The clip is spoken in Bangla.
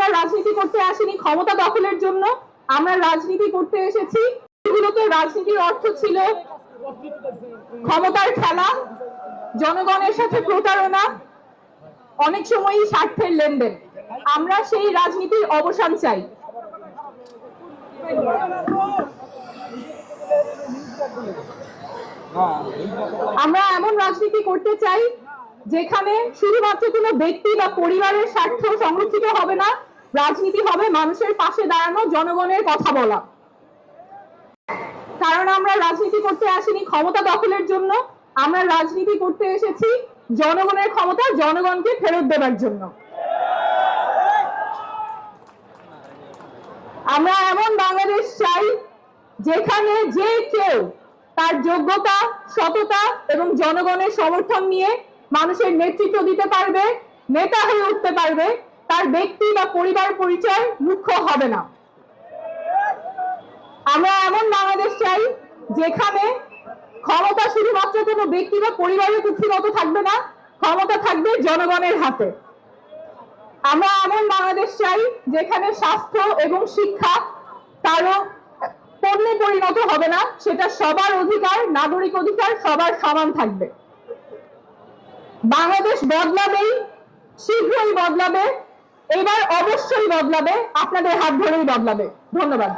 আমরা রাজনীতি করতে আসিনি ক্ষমতা দখলের জন্য, আমরা রাজনীতি করতে এসেছি। মূলত রাজনীতির অর্থ ছিল ক্ষমতার খেলা, জনগণের সাথে প্রতারণা, অনেক সময়ই স্বার্থের লেনদেন। আমরা সেই রাজনীতির অবসান চাই। আমরা এমন রাজনীতি করতে চাই যেখানে শুধুমাত্র কোনো ব্যক্তি বা পরিবারের স্বার্থ সংরক্ষিত হবে না, রাজনীতি হবে মানুষের পাশে দাঁড়ানো, জনগণের কথা বলা। কারণ আমরা রাজনীতি করতে আসিনি ক্ষমতা দখলের জন্য, আমরা রাজনীতি করতে এসেছি জনগণের ক্ষমতা জনগণকে ফেরত দেবার জন্য। আমরা এমন বাংলাদেশ চাই যেখানে যে কেউ তার যোগ্যতা, সততা এবং জনগণের সমর্থন নিয়ে মানুষের নেতৃত্ব দিতে পারবে, নেতা হয়ে উঠতে পারবে, তার ব্যক্তি বা পরিবার পরিচয় মুখ্য হবে না। আমরা এমন বাংলাদেশ চাই যেখানে ক্ষমতা শুধুমাত্র কোনো ব্যক্তি বা পরিবারের কুক্ষিগত থাকবে না, ক্ষমতা থাকবে জনগণের হাতে। আমরা এমন বাংলাদেশ চাই যেখানে স্বাস্থ্য এবং শিক্ষা কারো পণ্যে পরিণত হবে না, সেটা সবার অধিকার, নাগরিক অধিকার, সবার সমান থাকবে। বাংলাদেশ বদলাবেই, শীঘ্রই বদলাবে, এবার অবশ্যই বদলাবে, আপনাদের হাত ধরেই বদলাবে। ধন্যবাদ।